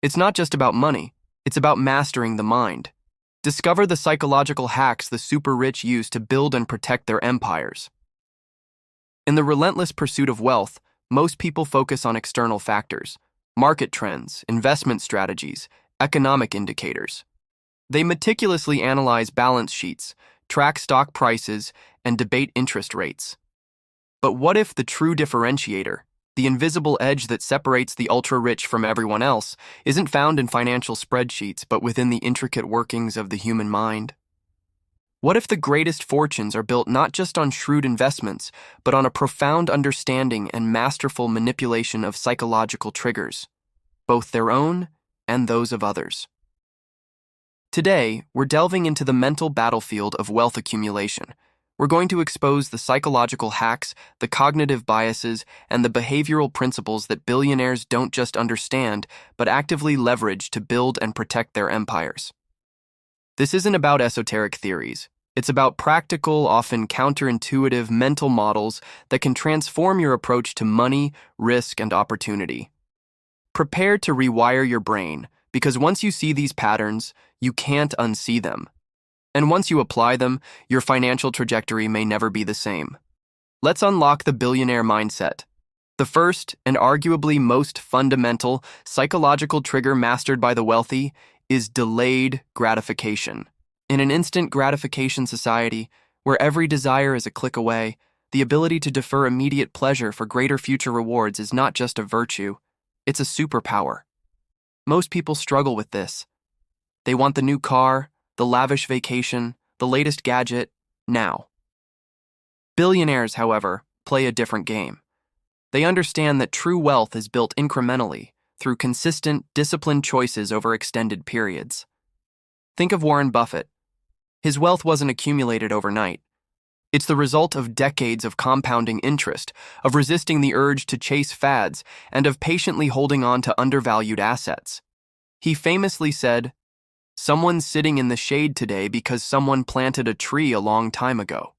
It's not just about money, it's about mastering the mind. Discover the psychological hacks the super rich use to build and protect their empires. In the relentless pursuit of wealth, most people focus on external factors, market trends, investment strategies, economic indicators. They meticulously analyze balance sheets, track stock prices, and debate interest rates. But what if the true differentiator, the invisible edge that separates the ultra-rich from everyone else, isn't found in financial spreadsheets but within the intricate workings of the human mind? What if the greatest fortunes are built not just on shrewd investments, but on a profound understanding and masterful manipulation of psychological triggers, both their own and those of others? Today, we're delving into the mental battlefield of wealth accumulation. We're going to expose the psychological hacks, the cognitive biases, and the behavioral principles that billionaires don't just understand, but actively leverage to build and protect their empires. This isn't about esoteric theories. It's about practical, often counterintuitive mental models that can transform your approach to money, risk, and opportunity. Prepare to rewire your brain, because once you see these patterns, you can't unsee them. And once you apply them, your financial trajectory may never be the same. Let's unlock the billionaire mindset. The first, and arguably most fundamental, psychological trigger mastered by the wealthy is delayed gratification. In an instant gratification society, where every desire is a click away, the ability to defer immediate pleasure for greater future rewards is not just a virtue, it's a superpower. Most people struggle with this. They want the new car, the lavish vacation, the latest gadget, now. Billionaires, however, play a different game. They understand that true wealth is built incrementally, through consistent, disciplined choices over extended periods. Think of Warren Buffett. His wealth wasn't accumulated overnight. It's the result of decades of compounding interest, of resisting the urge to chase fads, and of patiently holding on to undervalued assets. He famously said, "Someone's sitting in the shade today because someone planted a tree a long time ago."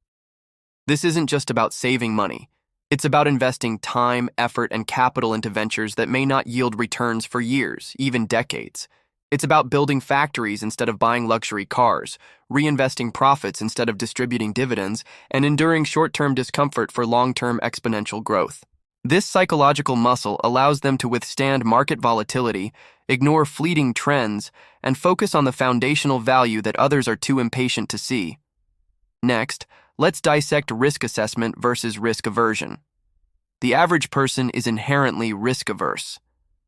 This isn't just about saving money. It's about investing time, effort, and capital into ventures that may not yield returns for years, even decades. It's about building factories instead of buying luxury cars, reinvesting profits instead of distributing dividends, and enduring short-term discomfort for long-term exponential growth. This psychological muscle allows them to withstand market volatility, ignore fleeting trends, and focus on the foundational value that others are too impatient to see. Next, let's dissect risk assessment versus risk aversion. The average person is inherently risk-averse.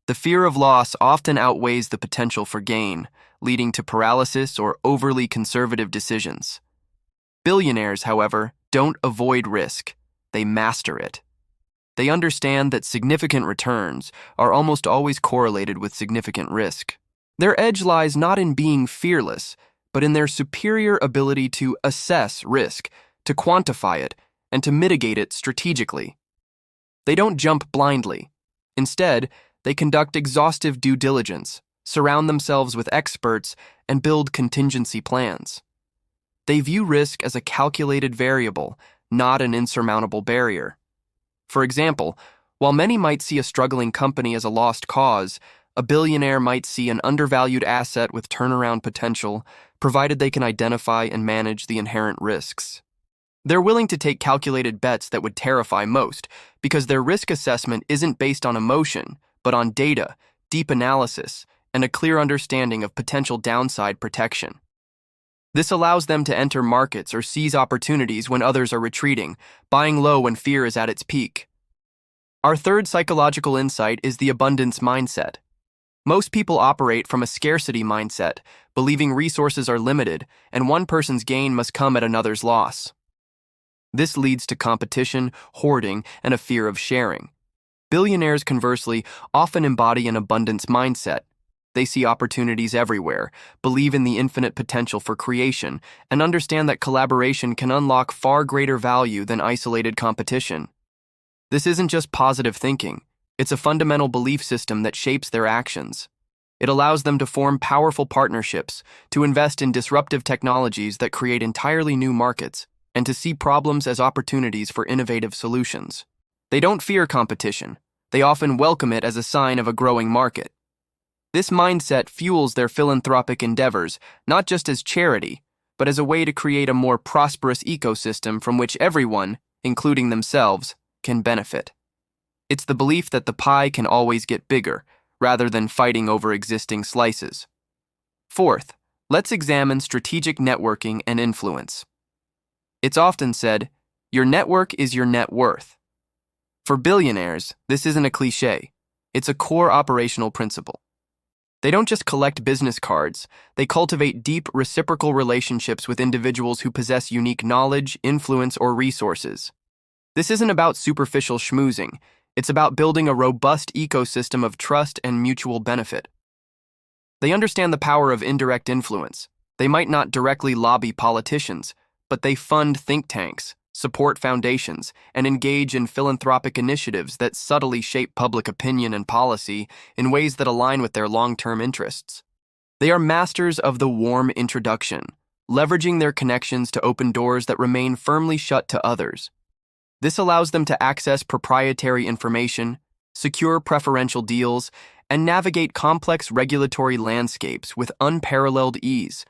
The fear of loss often outweighs the potential for gain, leading to paralysis or overly conservative decisions. Billionaires, however, don't avoid risk. They master it. They understand that significant returns are almost always correlated with significant risk. Their edge lies not in being fearless, but in their superior ability to assess risk, to quantify it, and to mitigate it strategically. They don't jump blindly. Instead, they conduct exhaustive due diligence, surround themselves with experts, and build contingency plans. They view risk as a calculated variable, not an insurmountable barrier. For example, while many might see a struggling company as a lost cause, a billionaire might see an undervalued asset with turnaround potential, provided they can identify and manage the inherent risks. They're willing to take calculated bets that would terrify most, because their risk assessment isn't based on emotion, but on data, deep analysis, and a clear understanding of potential downside protection. This allows them to enter markets or seize opportunities when others are retreating, buying low when fear is at its peak. Our third psychological insight is the abundance mindset. Most people operate from a scarcity mindset, believing resources are limited and one person's gain must come at another's loss. This leads to competition, hoarding, and a fear of sharing. Billionaires, conversely, often embody an abundance mindset. They see opportunities everywhere, believe in the infinite potential for creation, and understand that collaboration can unlock far greater value than isolated competition. This isn't just positive thinking. It's a fundamental belief system that shapes their actions. It allows them to form powerful partnerships, to invest in disruptive technologies that create entirely new markets, and to see problems as opportunities for innovative solutions. They don't fear competition. They often welcome it as a sign of a growing market. This mindset fuels their philanthropic endeavors, not just as charity, but as a way to create a more prosperous ecosystem from which everyone, including themselves, can benefit. It's the belief that the pie can always get bigger, rather than fighting over existing slices. Fourth, let's examine strategic networking and influence. It's often said, your network is your net worth. For billionaires, this isn't a cliche. It's a core operational principle. They don't just collect business cards, they cultivate deep reciprocal relationships with individuals who possess unique knowledge, influence, or resources. This isn't about superficial schmoozing. It's about building a robust ecosystem of trust and mutual benefit. They understand the power of indirect influence. They might not directly lobby politicians, but they fund think tanks, support foundations, and engage in philanthropic initiatives that subtly shape public opinion and policy in ways that align with their long-term interests. They are masters of the warm introduction, leveraging their connections to open doors that remain firmly shut to others. This allows them to access proprietary information, secure preferential deals, and navigate complex regulatory landscapes with unparalleled ease.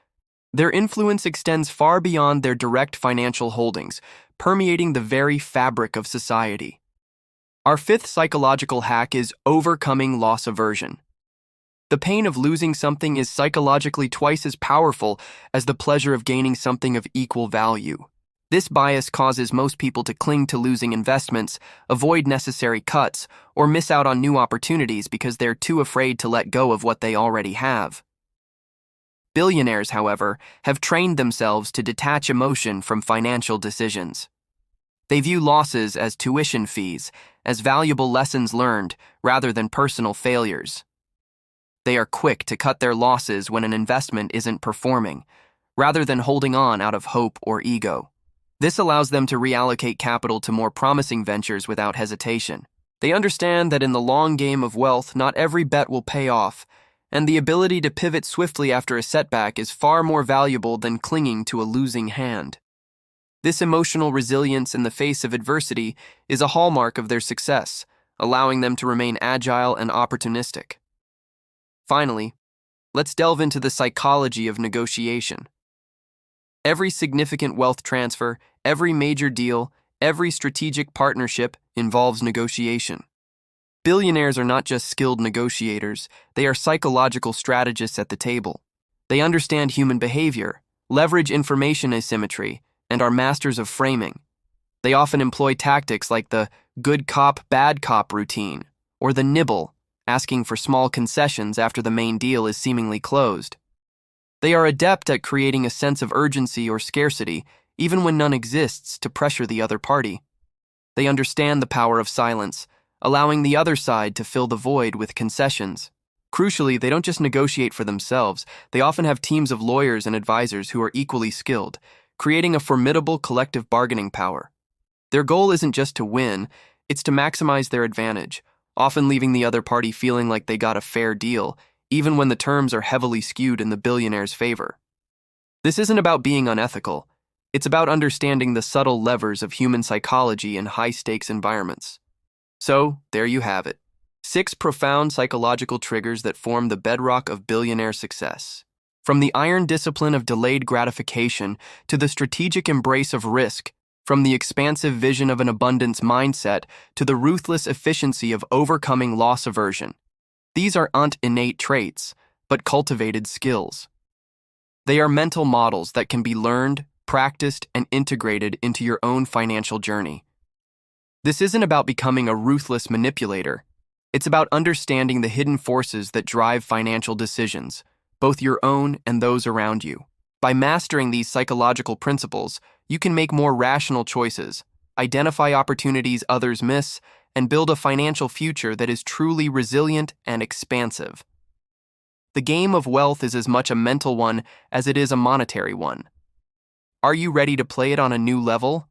Their influence extends far beyond their direct financial holdings, permeating the very fabric of society. Our fifth psychological hack is overcoming loss aversion. The pain of losing something is psychologically twice as powerful as the pleasure of gaining something of equal value. This bias causes most people to cling to losing investments, avoid necessary cuts, or miss out on new opportunities because they're too afraid to let go of what they already have. Billionaires, however, have trained themselves to detach emotion from financial decisions. They view losses as tuition fees, as valuable lessons learned, rather than personal failures. They are quick to cut their losses when an investment isn't performing, rather than holding on out of hope or ego. This allows them to reallocate capital to more promising ventures without hesitation. They understand that in the long game of wealth, not every bet will pay off, and the ability to pivot swiftly after a setback is far more valuable than clinging to a losing hand. This emotional resilience in the face of adversity is a hallmark of their success, allowing them to remain agile and opportunistic. Finally, let's delve into the psychology of negotiation. Every significant wealth transfer, every major deal, every strategic partnership involves negotiation. Billionaires are not just skilled negotiators, they are psychological strategists at the table. They understand human behavior, leverage information asymmetry, and are masters of framing. They often employ tactics like the good cop, bad cop routine, or the nibble, asking for small concessions after the main deal is seemingly closed. They are adept at creating a sense of urgency or scarcity, even when none exists, to pressure the other party. They understand the power of silence, allowing the other side to fill the void with concessions. Crucially, they don't just negotiate for themselves, they often have teams of lawyers and advisors who are equally skilled, creating a formidable collective bargaining power. Their goal isn't just to win, it's to maximize their advantage, often leaving the other party feeling like they got a fair deal, even when the terms are heavily skewed in the billionaire's favor. This isn't about being unethical, it's about understanding the subtle levers of human psychology in high-stakes environments. So, there you have it. 6 profound psychological triggers that form the bedrock of billionaire success. From the iron discipline of delayed gratification to the strategic embrace of risk, from the expansive vision of an abundance mindset to the ruthless efficiency of overcoming loss aversion. These aren't innate traits, but cultivated skills. They are mental models that can be learned, practiced, and integrated into your own financial journey. This isn't about becoming a ruthless manipulator. It's about understanding the hidden forces that drive financial decisions, both your own and those around you. By mastering these psychological principles, you can make more rational choices, identify opportunities others miss, and build a financial future that is truly resilient and expansive. The game of wealth is as much a mental one as it is a monetary one. Are you ready to play it on a new level?